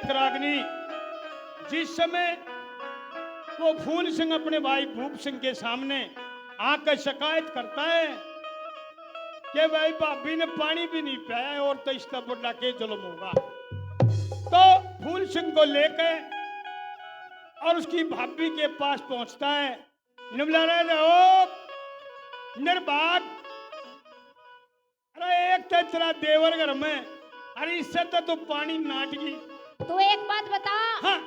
रागनी, जिस समय वो फूल सिंह अपने भाई भूप सिंह के सामने आकर शिकायत करता है कि भाई भाभी ने पानी भी नहीं पिया और तो इसका बड़ा के जुल्म होगा, तो फूल सिंह को लेकर और उसकी भाभी के पास पहुंचता है। निबला रहे ओ निर्बाग, अरे एक तो तेरा देवर घर में, अरे इससे तो तू पानी नाट गई। तू एक बात बता। हाँ,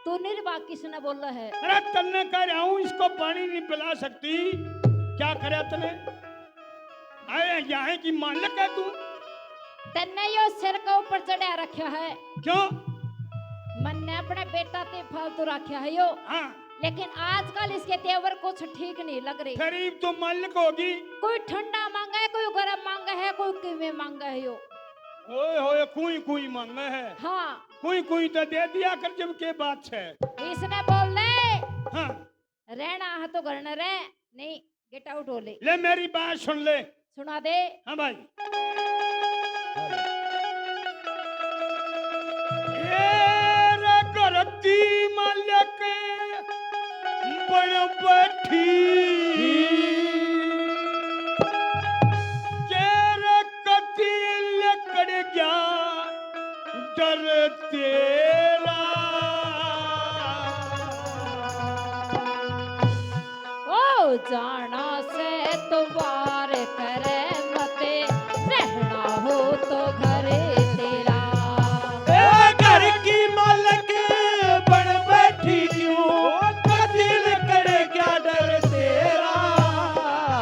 तू निर्बाग किसने बोल रहा है? अरे तन्ने कह रहा हूं इसको पानी नहीं पिला सकती, क्या करे तने? अरे यहाँ की मालिक है तू। तन्ने यो सिर के ऊपर चढ़ा रखा है। क्यों? मन ने अपने बेटा ते फालतू रखा है यो। हाँ, लेकिन आजकल इसके तेवर कुछ ठीक नहीं लग रही। गरीब तो मालिक होगी। कोई ठंडा मांगा है, कोई गर्म मांगा है, कोई किवे मांगा है यो। ओए होए कुई कुई मांगा है। हाँ, कुई कुई तो दे दिया कर जब के बात है। इसने बोल ले हाँ, रहना है तो घर न रह, नहीं गेट आउट हो ले। ले मेरी बात सुन ले। सुना दे। हाँ भाई, ये रे गरती मालिक बड़ बैठी, केरे कतील कड़ गया डर तेरा। ओ जाना से तो वार करे मते, रहना हो तो घर तेरा। घर की मालक बन बैठी क्यों, कदिल करे क्या डर तेरा।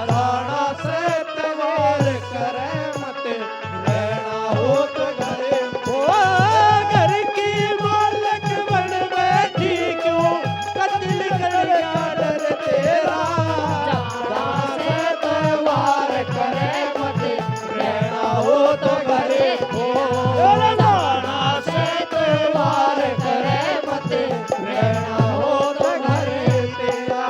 राणा से तवार करे मत, रहना हो तो घरे। घर की मालक बन बैठी क्यों, कदिल करे क्या डर तेरा। राणा से तवार करे मत, रहना हो तो घरे। राणा से तवार करे मत, रहना हो तो घरे तेरा।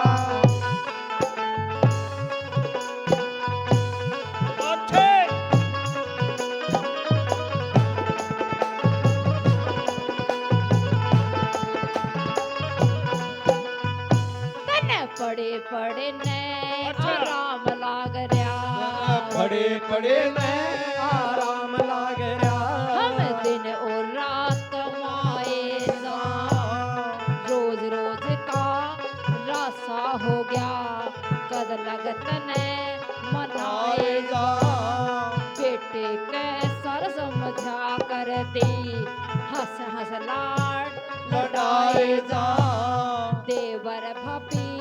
बैठे तने पड़े पड़े ने अच्छा। आराम लाग रहा। पड़े पड़े ने आराम लाग रहा। हम दिन और रात कमाए जा, रोज रोज का रासा हो गया। कद लगत ने मनाए जा, बेटे के सर समझा कर दी। हंस हंस लाड लड़ाए जा। देवर भाभी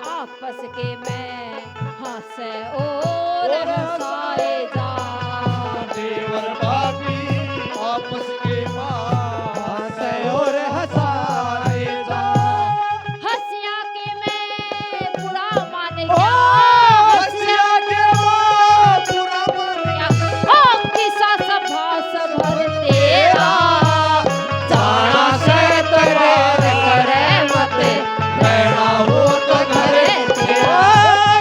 आपस के में हंसे और हंसाए जा। देवर भाभी आपस के पास और हंसाए जा। हंसिया के में बुरा मान ओ गया। हंसिया के वो बुरा मान गया। ओ किसा सभा सभर तेरा। जाना से तवार करे मत, रहना हो तो घरे तेरा।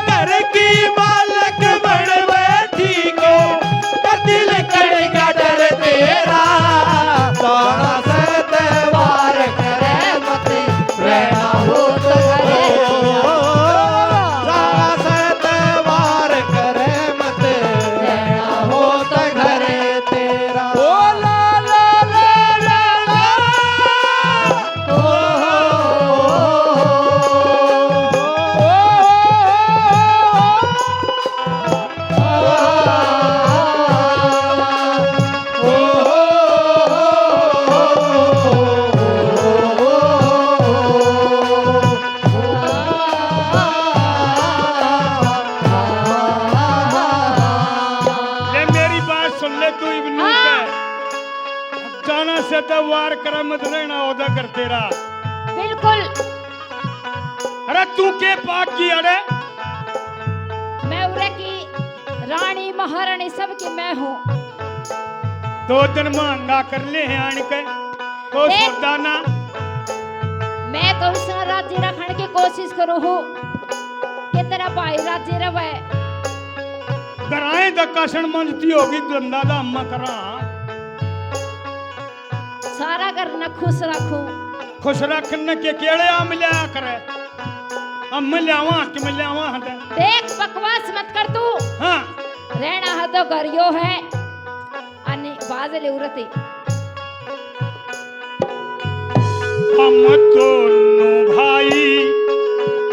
घर की मालक बन बैठी क्यों, कदिल करेगा डर तेरा। जाना से तवार करे मत, रहना हो तो घरे। जाना से तवार करे मत, रहना हो तो घरे तेरा। ओ ला ला ला ला ला। ले मेरी बात सुन ले तू इब्नू हाँ। पे जाना से तो वार कर मत रहना होदा कर तेरा। बिल्कुल। अरे तू के पाक की? अरे मैं उरे की रानी महारानी सबकी मैं हूँ। दो दिन महंगा कर ले हैं आन के तो देख। सौदा ना। मैं तो उसका राज्य रखने की कोशिश करूँ हूँ कि तेरा भाई राज्य रवे। कराए द कसन मंजती होगी धंधा दा अम्मा करा। सारा घर न खुश रखूं। खुश रखने के केड़े आ मिल्या करे हम मिल्यावा कि मिल्यावा हते देख बकवास मत कर तू। हां रहना है तो गरियो है अनि बाजले उरते हम दोनों भाई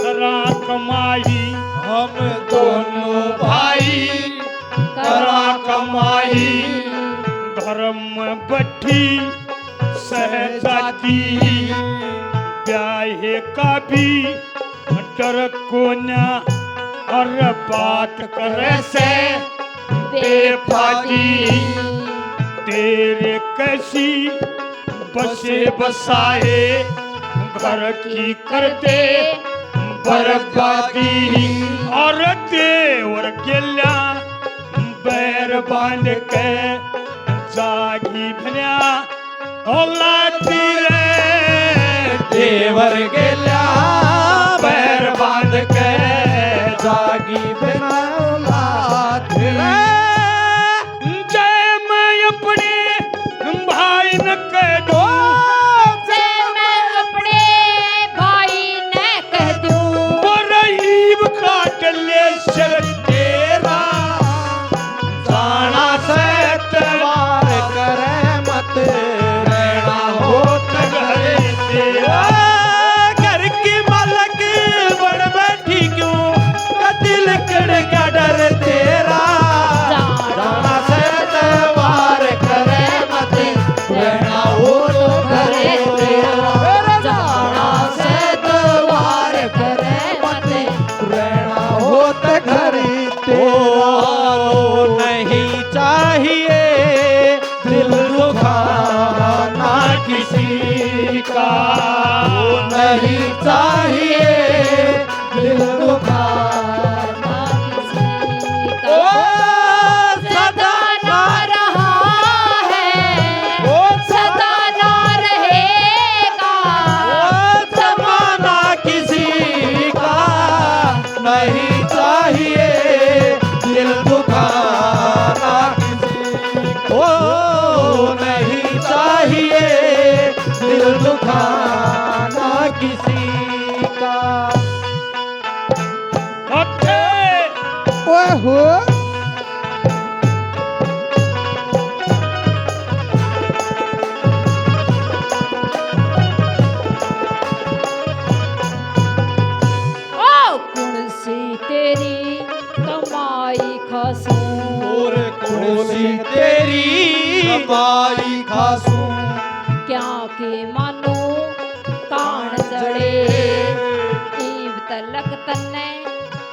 करा कमाई हम दोनों भाई करा कमाई धर्म बठी सहजाती ब्याहे का भी डर को न और बात करे से बेफाकी तेरे कैसी बसे बसाए घर की करते बर्बादी और देवर गेल्या बैर बांध के जागी भल्या औलादी रे देवर गेल्या बैर बांध के जागी बिना औलाद रे। जय मैं अपने भाई न कह दो से मैं अपने भाई ने कह दूं रहीब काट ले सर तेरा जाना से तवार करे मत रहना हो घरे तेरा। घर की मालक बन बैठी क्यों दिल कड़ का डर तेरा। जाना से तवार करे मत रहना हो घरे तेरा। जाना से तवार करे मत रहना हो घरे तेरा। नहीं चाहिए दिल दुखाना किसी का। नहीं चाहिए दिल दुखाना किसी ओ का सदा ना रहा है ओ सदा ना रहेगा जमाना किसी का। नहीं चाहिए दिल दुखाना किसी को। नहीं चाहिए दिल दुखाना किसी का। ओए हो ओ कुण सी तेरी कमाई खासूं और कुर्सी तेरी कमाई खासूं। क्या के मानो कान जड़े ईब तलक तन्ने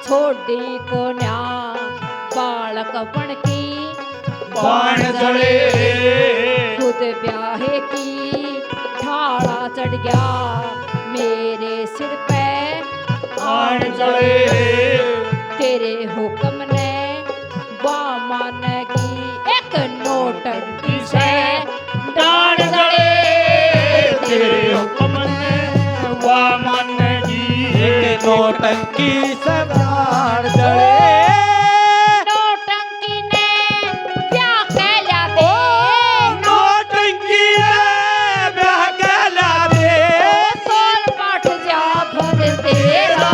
छोड़ी को न्या बालक बन की बाण जड़े खुद ब्याहे की ठाड़ा चढ़ गया मेरे सिर पे बाण जड़े तेरे हुक्म ने वामन की एक नोटंकी से डांड जड़े तेरे हुक्म ने वामन जी नोटंकी सरदार जड़े। नोटंकी ने क्या कहला दे नोटंकी ब्याह कहला दे। तोल पाठ जा भर तेरा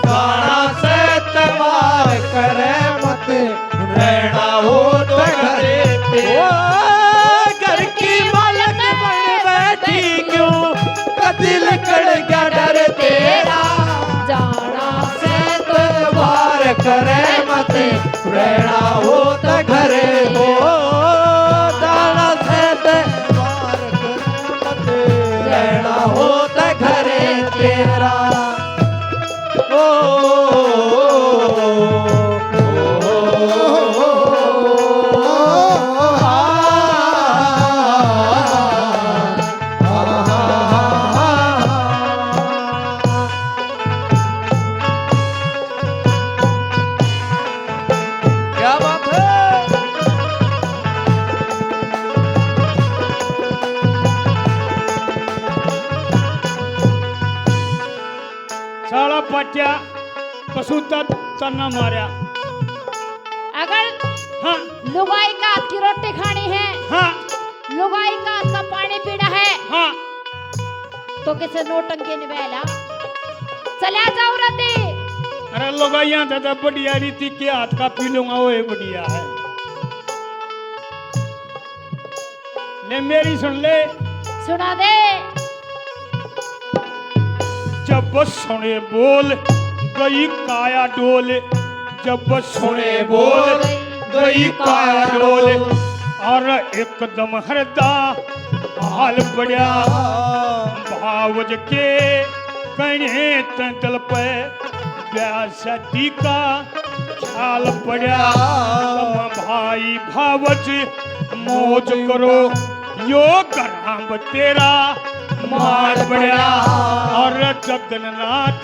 गाना से तवार करे मत रहना हो तो घरे तेरा। घर की मालक बन बैठी क्यों दिल कड़ क्या डर तेरा। जाना से तवार करे मत रहना हो तो घरे हो। जाना से तवार करे मत रहना हो तो घरे तेरा। ओ क्या बात है। साला पाट्या पशुता चन्ना मारा अगर हाँ लुगाई का हाथ की रोटी खानी है हाँ लुगाई का हाथ का पानी पीना है हाँ तो किसे नोटंकी निभैला चले जाओ रते अरे लोग यहाँ दादा बढ़िया रीति के हाथ का पी लूंगा वो ये बढ़िया है। ले मेरी सुन ले। सुना दे जब सुने बोल गई काया डोल, जब सुने बोल गई काया डोल, और एकदम हरदा हाल बढ़िया भावज के कने तंतल पे व्यासती का छाल पड़ा। तुम भाई भावज मौज करो यो गराम तेरा मार पड़ा, और जगन्नाथ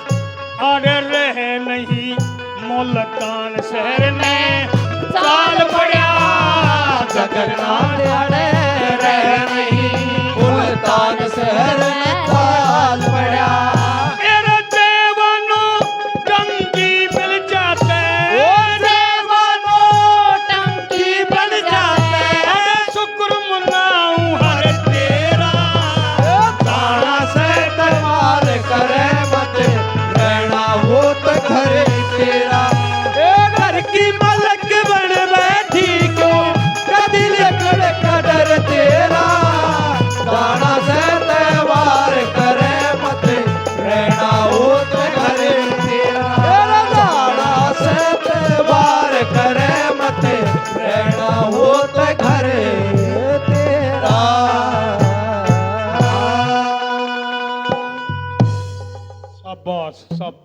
और रह नहीं मुल्तान शहर में चाल पड़ा। जगन्नाथ अड़े रह नहीं